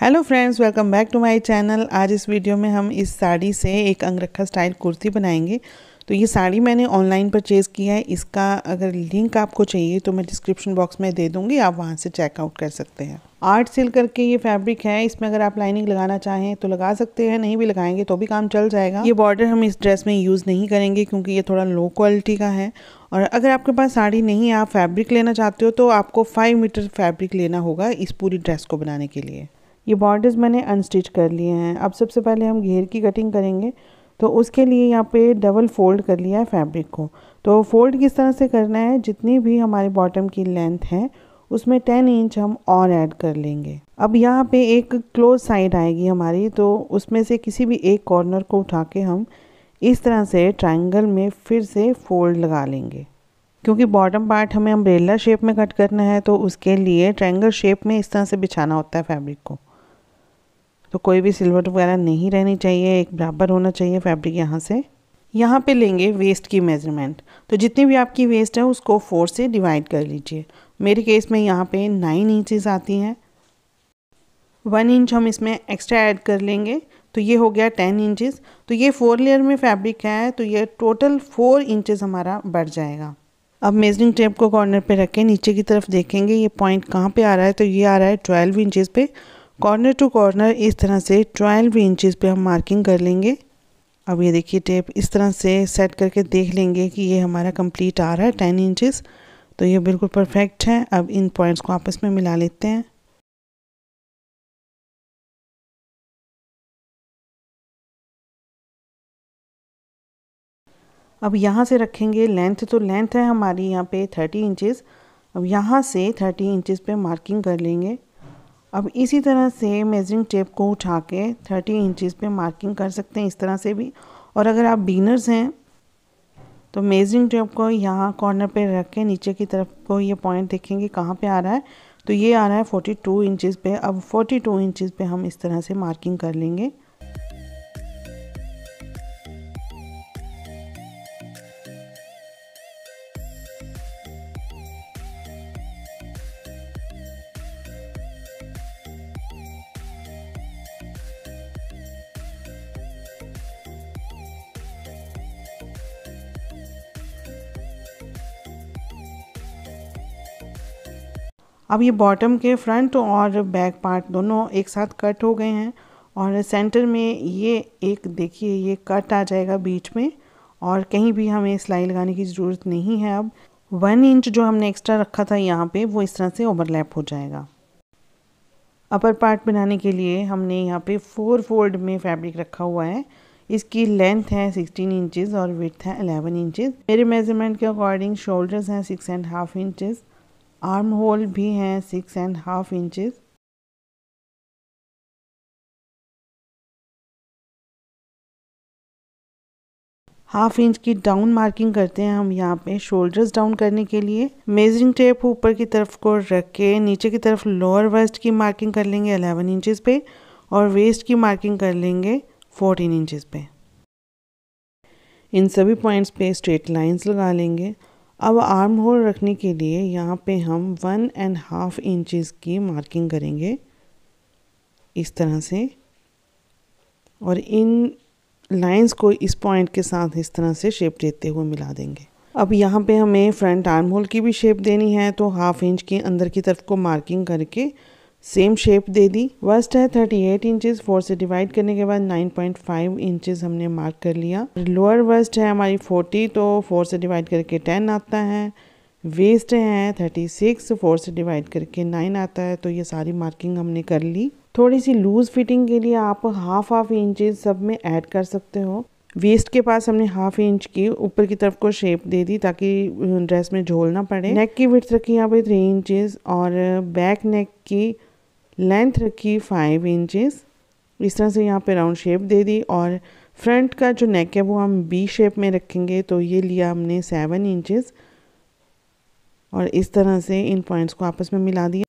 Hello friends, welcome back to my channel. आज इस video में हम इस साड़ी से एक अंगरखा स्टाइल कुर्ती बनाएंगे। तो ये साड़ी मैंने ऑनलाइन परचेज़ किया है। इसका अगर लिंक आपको चाहिए तो मैं डिस्क्रिप्शन बॉक्स में दे दूँगी, आप वहाँ से चेकआउट कर सकते हैं। आर्ट सिल्क करके ये फैब्रिक है। इसमें अगर आप लाइनिंग लगाना चाहें तो लगा सकते हैं, नहीं भी लगाएंगे तो भी काम चल जाएगा। ये बॉर्डर हम इस ड्रेस में यूज़ नहीं करेंगे क्योंकि ये थोड़ा लो क्वालिटी का है। और अगर आपके पास साड़ी नहीं है, आप फैब्रिक लेना चाहते हो तो आपको 5 मीटर फैब्रिक लेना होगा इस पूरी ड्रेस को बनाने के लिए। ये बॉर्डर्स मैंने अनस्टिच कर लिए हैं। अब सबसे पहले हम घेर की कटिंग करेंगे, तो उसके लिए यहाँ पे डबल फोल्ड कर लिया है फैब्रिक को। तो फोल्ड किस तरह से करना है, जितनी भी हमारी बॉटम की लेंथ है उसमें 10 इंच हम और ऐड कर लेंगे। अब यहाँ पे एक क्लोज साइड आएगी हमारी, तो उसमें से किसी भी एक कॉर्नर को उठा के हम इस तरह से ट्रायंगल में फिर से फोल्ड लगा लेंगे। क्योंकि बॉटम पार्ट हमें अम्ब्रेला शेप में कट करना है तो उसके लिए ट्रायंगल शेप में इस तरह से बिछाना होता है फैब्रिक को। तो कोई भी सिलवट वगैरह नहीं रहनी चाहिए, एक बराबर होना चाहिए फैब्रिक। यहाँ पे लेंगे वेस्ट की मेज़रमेंट। तो जितनी भी आपकी वेस्ट है उसको 4 से डिवाइड कर लीजिए। मेरे केस में यहाँ पे 9 इंचेस आती हैं। 1 इंच हम इसमें एक्स्ट्रा ऐड कर लेंगे, तो ये हो गया 10 इंचेस। तो ये 4 लेयर में फैब्रिक है, तो ये टोटल 4 इंचेस हमारा बढ़ जाएगा। अब मेजरिंग टेप को कॉर्नर पे रख के नीचे की तरफ देखेंगे ये पॉइंट कहाँ पे आ रहा है। तो ये आ रहा है 12 इंचेस पे। कॉर्नर टू कॉर्नर इस तरह से 12 इंचेस पे हम मार्किंग कर लेंगे। अब ये देखिए टेप इस तरह से सेट करके देख लेंगे कि ये हमारा कंप्लीट आ रहा है 10 इंचेस। तो ये बिल्कुल परफेक्ट है। अब इन पॉइंट्स को आपस में मिला लेते हैं। अब यहाँ से रखेंगे लेंथ। तो लेंथ है हमारी यहाँ पे 30 इंचेस। अब यहाँ से 30 इंचेस पे मार्किंग कर लेंगे। अब इसी तरह से मेजरिंग टेप को उठा के 30 इंचेस पे मार्किंग कर सकते हैं, इस तरह से भी। और अगर आप बिगिनर्स हैं तो मेजरिंग टेप को यहाँ कॉर्नर पे रख के नीचे की तरफ को ये पॉइंट देखेंगे कहाँ पे आ रहा है। तो ये आ रहा है 42 इंचेस पे। अब 42 इंचेस पे हम इस तरह से मार्किंग कर लेंगे। अब ये बॉटम के फ्रंट और बैक पार्ट दोनों एक साथ कट हो गए हैं। और सेंटर में ये एक देखिए ये कट आ जाएगा बीच में, और कहीं भी हमें सिलाई लगाने की ज़रूरत नहीं है। अब 1 इंच जो हमने एक्स्ट्रा रखा था यहाँ पे वो इस तरह से ओवरलैप हो जाएगा। अपर पार्ट बनाने के लिए हमने यहाँ पे 4 फोल्ड में फैब्रिक रखा हुआ है। इसकी लेंथ है 16 इंचेस और विड्थ है 11 इंचेस। मेरे मेजरमेंट के अकॉर्डिंग शोल्डर्स हैं 6.5 इंचेस। आर्म होल भी हैं 6.5 इंचेस। हाफ इंच की डाउन मार्किंग करते हैं हम यहाँ पे शोल्डर्स डाउन करने के लिए। मेजरिंग टेप ऊपर की तरफ को रख के नीचे की तरफ लोअर वेस्ट की मार्किंग कर लेंगे 11 इंचेस पे, और वेस्ट की मार्किंग कर लेंगे 14 इंचेस पे। इन सभी पॉइंट्स पे स्ट्रेट लाइंस लगा लेंगे। अब आर्म होल रखने के लिए यहाँ पे हम 1.5 इंचेस की मार्किंग करेंगे इस तरह से, और इन लाइंस को इस पॉइंट के साथ इस तरह से शेप देते हुए मिला देंगे। अब यहाँ पे हमें फ्रंट आर्म होल की भी शेप देनी है, तो हाफ इंच की अंदर की तरफ को मार्किंग करके सेम शेप दे दी। वेस्ट है 38 इंचेस। 4 से डिवाइड करने के बाद 9.5 इंचेस हमने मार्क कर लिया। लोअर वेस्ट है हमारी 40, तो 4 से डिवाइड करके 10 आता है। वेस्ट है 36, 4 से डिवाइड करके 9 आता है। तो ये सारी मार्किंग हमने कर ली। थोड़ी सी लूज फिटिंग के लिए आप हाफ इंचेस सब में ऐड कर सकते हो। वेस्ट के पास हमने हाफ इंच की ऊपर की तरफ को शेप दे दी ताकि ड्रेस में झोल ना पड़े। नेक की विड्थ रखी यहाँ पे 3 इंचेस और बैक नेक की लेंथ रखी 5 इंचेस। इस तरह से यहाँ पे राउंड शेप दे दी। और फ्रंट का जो नेक है वो हम बी शेप में रखेंगे, तो ये लिया हमने 7 इंचेस, और इस तरह से इन पॉइंट्स को आपस में मिला दिया।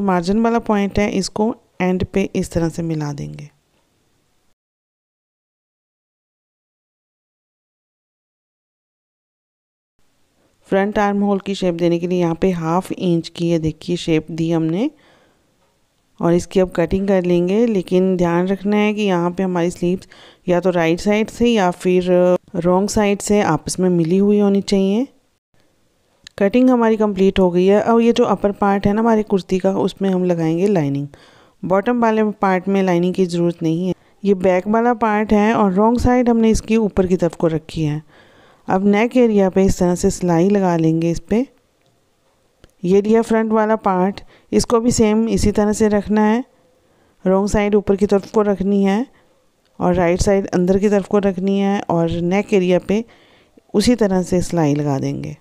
मार्जिन वाला पॉइंट है इसको एंड पे इस तरह से मिला देंगे। फ्रंट आर्म होल की शेप देने के लिए यहाँ पे 1/2 इंच की ये देखिए शेप दी हमने और इसकी अब कटिंग कर लेंगे। लेकिन ध्यान रखना है कि यहाँ पे हमारी स्लीव्स या तो राइट साइड से या फिर रॉन्ग साइड से आपस में मिली हुई होनी चाहिए। कटिंग हमारी कंप्लीट हो गई है। अब ये जो अपर पार्ट है ना हमारी कुर्ती का, उसमें हम लगाएंगे लाइनिंग। बॉटम वाले पार्ट में लाइनिंग की ज़रूरत नहीं है। ये बैक वाला पार्ट है और रॉन्ग साइड हमने इसकी ऊपर की तरफ को रखी है। अब नेक एरिया पे इस तरह से सिलाई लगा लेंगे इस पर। ये लिया फ्रंट वाला पार्ट, इसको भी सेम इसी तरह से रखना है। रॉन्ग साइड ऊपर की तरफ को रखनी है और राइट साइड अंदर की तरफ को रखनी है और नेक एरिया पे उसी तरह से सिलाई लगा देंगे।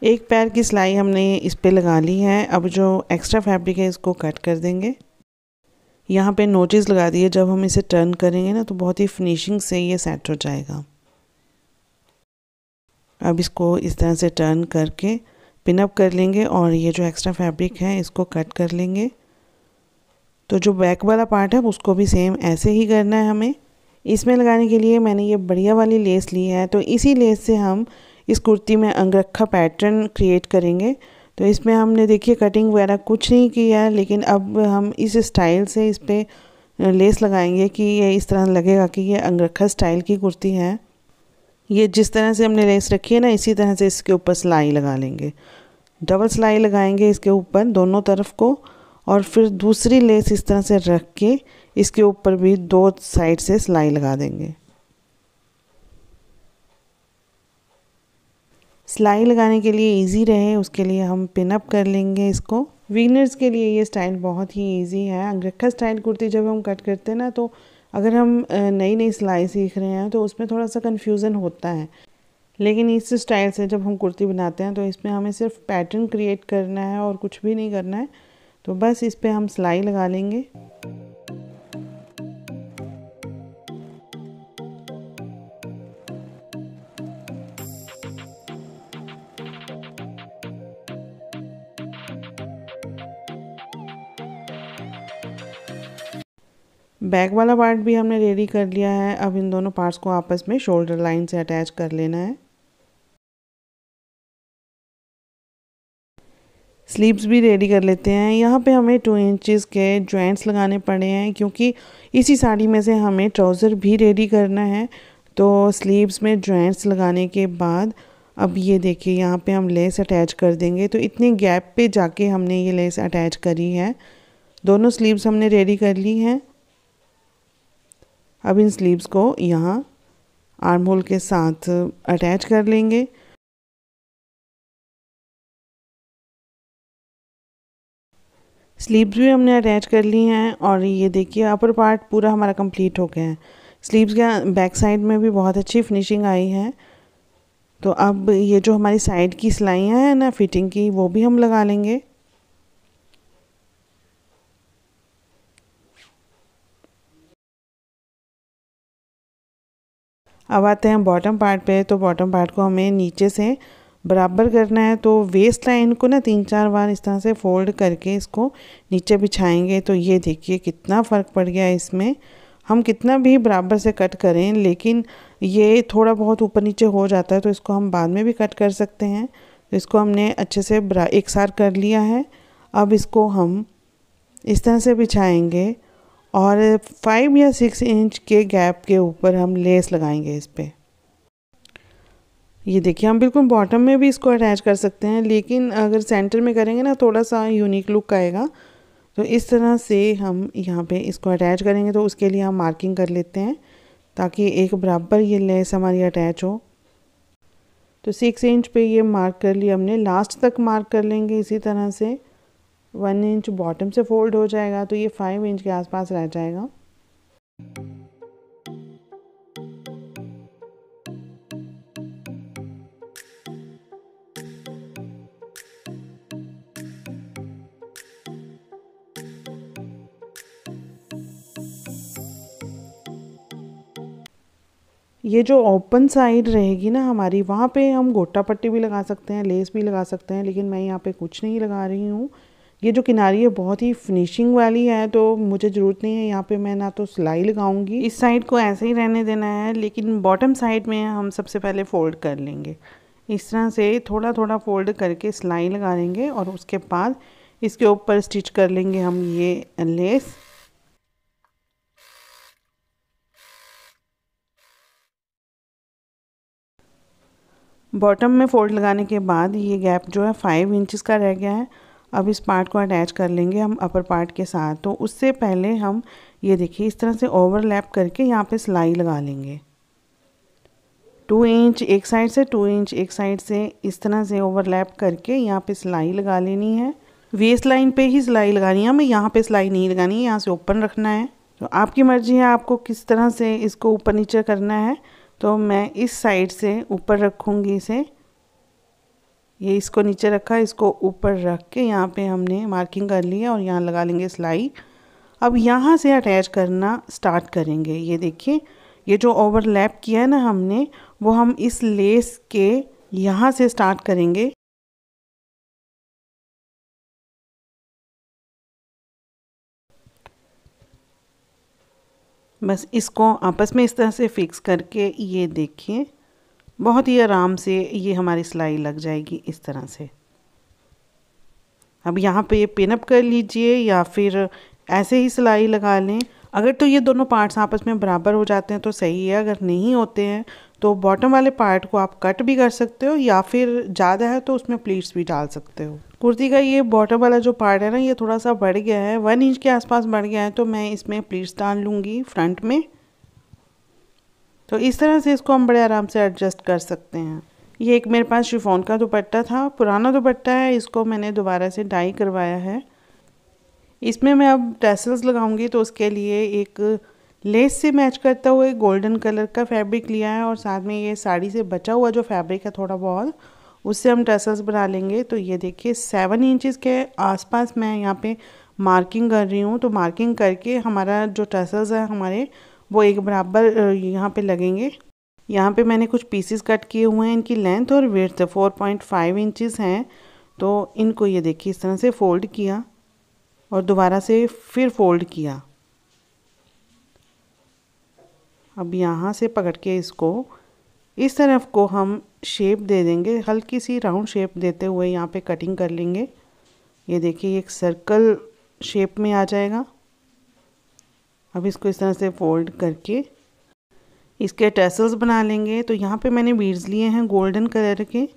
एक पैर की सिलाई हमने इस पे लगा ली है। अब जो एक्स्ट्रा फैब्रिक है इसको कट कर देंगे। यहाँ पे नोटिस लगा दिए, जब हम इसे टर्न करेंगे ना तो बहुत ही फिनिशिंग से ये सेट हो जाएगा। अब इसको इस तरह से टर्न करके पिन अप कर लेंगे और ये जो एक्स्ट्रा फैब्रिक है इसको कट कर लेंगे। तो जो बैक वाला पार्ट है उसको भी सेम ऐसे ही करना है हमें। इसमें लगाने के लिए मैंने ये बढ़िया वाली लेस ली है, तो इसी लेस से हम इस कुर्ती में अंगरखा पैटर्न क्रिएट करेंगे। तो इसमें हमने देखिए कटिंग वगैरह कुछ नहीं किया है, लेकिन अब हम इस स्टाइल से इस पर लेस लगाएंगे कि ये इस तरह लगेगा कि ये अंगरखा स्टाइल की कुर्ती है। ये जिस तरह से हमने लेस रखी है ना, इसी तरह से इसके ऊपर सिलाई लगा लेंगे। डबल सिलाई लगाएंगे इसके ऊपर दोनों तरफ को और फिर दूसरी लेस इस तरह से रख के इसके ऊपर भी 2 साइड से सिलाई लगा देंगे। सिलाई लगाने के लिए इजी रहे उसके लिए हम पिन अप कर लेंगे इसको। बिगिनर्स के लिए ये स्टाइल बहुत ही इजी है। अंगरखा स्टाइल कुर्ती जब हम कट करते हैं ना, तो अगर हम नई नई सिलाई सीख रहे हैं तो उसमें थोड़ा सा कन्फ्यूज़न होता है। लेकिन इस स्टाइल से जब हम कुर्ती बनाते हैं तो इसमें हमें सिर्फ पैटर्न क्रिएट करना है और कुछ भी नहीं करना है। तो बस इस पर हम सिलाई लगा लेंगे। बैक वाला पार्ट भी हमने रेडी कर लिया है। अब इन दोनों पार्ट्स को आपस में शोल्डर लाइन से अटैच कर लेना है। स्लीव्स भी रेडी कर लेते हैं। यहाँ पे हमें 2 इंचेस के जॉइंट्स लगाने पड़े हैं, क्योंकि इसी साड़ी में से हमें ट्राउज़र भी रेडी करना है। तो स्लीव्स में जॉइंट्स लगाने के बाद अब ये देखिए यहाँ पे हम लेस अटैच कर देंगे। तो इतने गैप पे जाके हमने ये लेस अटैच करी है। दोनों स्लीव्स हमने रेडी कर ली हैं। अब इन स्लीव्स को यहाँ आर्म होल के साथ अटैच कर लेंगे। स्लीव्स भी हमने अटैच कर ली हैं और ये देखिए अपर पार्ट पूरा हमारा कंप्लीट हो गया है। स्लीव्स के बैक साइड में भी बहुत अच्छी फिनिशिंग आई है। तो अब ये जो हमारी साइड की सिलाइयाँ हैं ना फिटिंग की, वो भी हम लगा लेंगे। अब आते हैं बॉटम पार्ट पे। तो बॉटम पार्ट को हमें नीचे से बराबर करना है। तो वेस्ट लाइन को ना 3-4 बार इस तरह से फोल्ड करके इसको नीचे बिछाएंगे। तो ये देखिए कितना फ़र्क पड़ गया है इसमें। हम कितना भी बराबर से कट करें लेकिन ये थोड़ा बहुत ऊपर नीचे हो जाता है, तो इसको हम बाद में भी कट कर सकते हैं। तो इसको हमने अच्छे से एक साथ कर लिया है। अब इसको हम इस तरह से बिछाएंगे और 5 या 6 इंच के गैप के ऊपर हम लेस लगाएंगे इस पर। ये देखिए हम बिल्कुल बॉटम में भी इसको अटैच कर सकते हैं, लेकिन अगर सेंटर में करेंगे ना थोड़ा सा यूनिक लुक आएगा। तो इस तरह से हम यहाँ पे इसको अटैच करेंगे। तो उसके लिए हम मार्किंग कर लेते हैं ताकि एक बराबर ये लेस हमारी अटैच हो। तो 6 इंच पे ये मार्क कर लिया हमने। लास्ट तक मार्क कर लेंगे इसी तरह से। 1 इंच बॉटम से फोल्ड हो जाएगा तो ये 5 इंच के आसपास रह जाएगा। ये जो ओपन साइड रहेगी ना हमारी, वहाँ पे हम गोटा पट्टी भी लगा सकते हैं, लेस भी लगा सकते हैं, लेकिन मैं यहाँ पे कुछ नहीं लगा रही हूँ। ये जो किनारी है बहुत ही फिनिशिंग वाली है, तो मुझे ज़रूरत नहीं है यहाँ पे मैं ना तो सिलाई लगाऊंगी। इस साइड को ऐसे ही रहने देना है, लेकिन बॉटम साइड में हम सबसे पहले फ़ोल्ड कर लेंगे। इस तरह से थोड़ा थोड़ा फ़ोल्ड करके सिलाई लगा लेंगे और उसके बाद इसके ऊपर स्टिच कर लेंगे हम ये लेस। बॉटम में फ़ोल्ड लगाने के बाद ये गैप जो है 5 इंचज़ का रह गया है। अब इस पार्ट को अटैच कर लेंगे हम अपर पार्ट के साथ। तो उससे पहले हम ये देखिए इस तरह से ओवरलैप करके यहाँ पे सिलाई लगा लेंगे। 2 इंच एक साइड से, 2 इंच एक साइड से, इस तरह से ओवरलैप करके यहाँ पे सिलाई लगा लेनी है। वेस्ट लाइन पे ही सिलाई लगानी है, हमें यहाँ पे सिलाई नहीं लगानी है, यहाँ से ओपन रखना है। तो आपकी मर्ज़ी है आपको किस तरह से इसको ऊपर नीचे करना है। तो मैं इस साइड से ऊपर रखूँगी इसे, ये इसको नीचे रखा, इसको ऊपर रख के यहाँ पे हमने मार्किंग कर ली है और यहाँ लगा लेंगे सिलाई। अब यहाँ से अटैच करना स्टार्ट करेंगे। ये देखिए ये जो ओवरलैप किया है ना हमने, वो हम इस लेस के यहाँ से स्टार्ट करेंगे। बस इसको आपस में इस तरह से फिक्स करके ये देखिए बहुत ही आराम से ये हमारी सिलाई लग जाएगी इस तरह से। अब यहाँ पे पिन अप कर लीजिए या फिर ऐसे ही सिलाई लगा लें। अगर तो ये दोनों पार्ट्स आपस में बराबर हो जाते हैं तो सही है, अगर नहीं होते हैं तो बॉटम वाले पार्ट को आप कट भी कर सकते हो या फिर ज़्यादा है तो उसमें प्लीट्स भी डाल सकते हो। कुर्ती का ये बॉटम वाला जो पार्ट है ना, ये थोड़ा सा बढ़ गया है, 1 इंच के आसपास बढ़ गया है, तो मैं इसमें प्लीट्स डाल लूँगी फ्रंट में। तो इस तरह से इसको हम बड़े आराम से एडजस्ट कर सकते हैं। ये एक मेरे पास शिफॉन का दुपट्टा था, पुराना दुपट्टा है, इसको मैंने दोबारा से डाई करवाया है। इसमें मैं अब टैसल्स लगाऊंगी, तो उसके लिए एक लेस से मैच करता हुआ गोल्डन कलर का फैब्रिक लिया है और साथ में ये साड़ी से बचा हुआ जो फैब्रिक है थोड़ा बहुत, उससे हम टैसल्स बना लेंगे। तो ये देखिए 7 इंचज़ के आसपास मैं यहाँ पे मार्किंग कर रही हूँ। तो मार्किंग करके हमारा जो टैसल्स है हमारे वो एक बराबर यहाँ पे लगेंगे। यहाँ पे मैंने कुछ पीसेस कट किए हुए हैं, इनकी लेंथ और विड्थ 4.5 इंचज़ हैं। तो इनको ये देखिए इस तरह से फ़ोल्ड किया और दोबारा से फिर फ़ोल्ड किया। अब यहाँ से पकड़ के इसको इस तरफ को हम शेप दे देंगे, हल्की सी राउंड शेप देते हुए यहाँ पे कटिंग कर लेंगे। ये देखिए एक सर्कल शेप में आ जाएगा। अब इसको इस तरह से फ़ोल्ड करके इसके टैसल्स बना लेंगे। तो यहाँ पे मैंने बीड्स लिए हैं गोल्डन कलर के।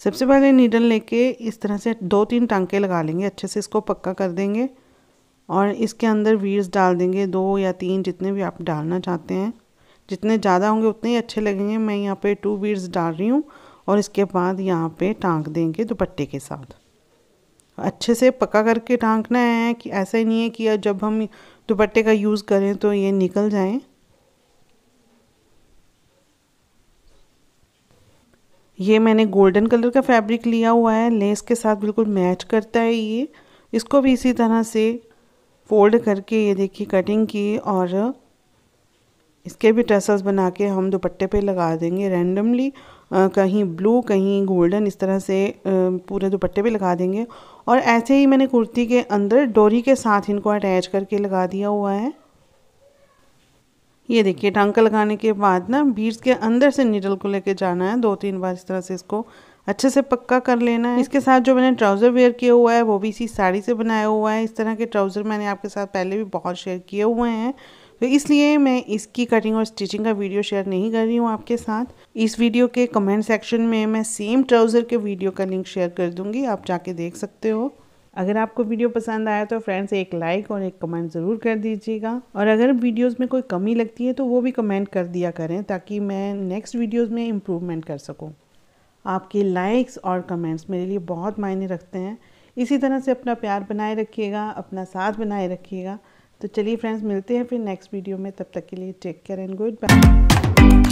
सबसे पहले नीडल लेके इस तरह से 2-3 टांके लगा लेंगे, अच्छे से इसको पक्का कर देंगे और इसके अंदर बीड्स डाल देंगे, 2 या 3 जितने भी आप डालना चाहते हैं। जितने ज़्यादा होंगे उतने ही अच्छे लगेंगे। मैं यहाँ पे 2 बीड्स डाल रही हूँ और इसके बाद यहाँ पे टांक देंगे दुपट्टे के साथ। अच्छे से पक्का करके टांकना है, कि ऐसा ही नहीं है कि जब हम दुपट्टे का यूज़ करें तो ये निकल जाएं। ये मैंने गोल्डन कलर का फैब्रिक लिया हुआ है, लेस के साथ बिल्कुल मैच करता है ये। इसको भी इसी तरह से फोल्ड करके ये देखिए कटिंग की और इसके भी टसल्स बना के हम दुपट्टे पे लगा देंगे रैंडमली, कहीं ब्लू कहीं गोल्डन, इस तरह से पूरे दुपट्टे पे लगा देंगे। और ऐसे ही मैंने कुर्ती के अंदर डोरी के साथ इनको अटैच करके लगा दिया हुआ है। ये देखिए टांका लगाने के बाद ना बीड्स के अंदर से नीडल को लेके जाना है, 2-3 बार इस तरह से इसको अच्छे से पक्का कर लेना है। इसके साथ जो मैंने ट्राउज़र वेयर किया हुआ है वो भी इसी साड़ी से बनाया हुआ है। इस तरह के ट्राउज़र मैंने आपके साथ पहले भी बहुत शेयर किए हुए हैं, तो इसलिए मैं इसकी कटिंग और स्टिचिंग का वीडियो शेयर नहीं कर रही हूँ आपके साथ। इस वीडियो के कमेंट सेक्शन में मैं सेम ट्राउज़र के वीडियो का लिंक शेयर कर दूँगी, आप जाके देख सकते हो। अगर आपको वीडियो पसंद आया तो फ्रेंड्स एक लाइक और एक कमेंट ज़रूर कर दीजिएगा, और अगर वीडियोस में कोई कमी लगती है तो वो भी कमेंट कर दिया करें ताकि मैं नेक्स्ट वीडियोस में इम्प्रूवमेंट कर सकूं। आपके लाइक्स और कमेंट्स मेरे लिए बहुत मायने रखते हैं। इसी तरह से अपना प्यार बनाए रखिएगा, अपना साथ बनाए रखिएगा। तो चलिए फ्रेंड्स मिलते हैं फिर नेक्स्ट वीडियो में, तब तक के लिए take care and good bye.